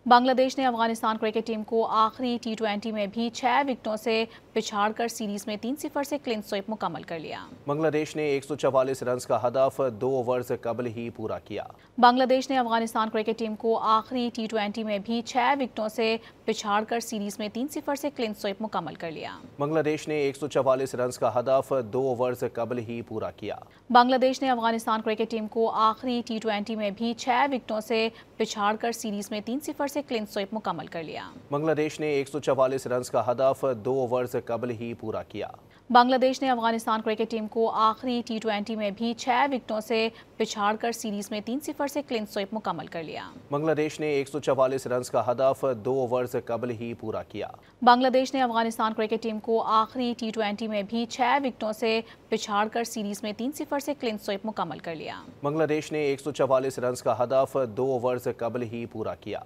बांग्लादेश ने Afghanistan cricket team को आखिरी T20 में भी 6 विकेटों से पिछाड़कर सीरीज में 3-0 से क्लीन स्वीप मुकम्मल कर लिया। बांग्लादेश ने 144 रन का हदफ 2 ओवर से कबल ही पूरा किया। बांग्लादेश ने अफगानिस्तान क्रिकेट टीम को आखिरी T20 में भी 6 विकेटों से पिछाड़कर सीरीज में 3-0 से क्लीन स्वीप मुकम्मल कर लिया। बांग्लादेश ने 144 रन का हदफ 2 ओवर से कबल ही पूरा किया। बांग्लादेश ने अफगानिस्तान क्रिकेट टीम को आखिरी T20 में भी 6 विकेटों से पिछाड़कर सीरीज में 3-0 से क्लीन स्वीप मुकम्मल कर लिया। बांग्लादेश ने 144 रन का हदफ 2 ओवर से कबल ही पूरा किया। बांग्लादेश ने अफगानिस्तान क्रिकेट टीम को आखिरी T20 में भी 6 विकेटों से पिछाड़कर सीरीज में 3-0 से क्लीन स्वीप मुकम्मल कर लिया। बांग्लादेश ने 144 रन का हदफ 2 ओवर से कबल ही पूरा किया। बांग्लादेश ने अफगानिस्तान क्रिकेट टीम को आखिरी T20 में भी 6 विकेटों से पिछाड़कर सीरीज में 3-0 से क्लीन स्वीप मुकम्मल कर लिया। बांग्लादेश ने 144 रन का हदफ 2 ओवर से कबल ही पूरा किया।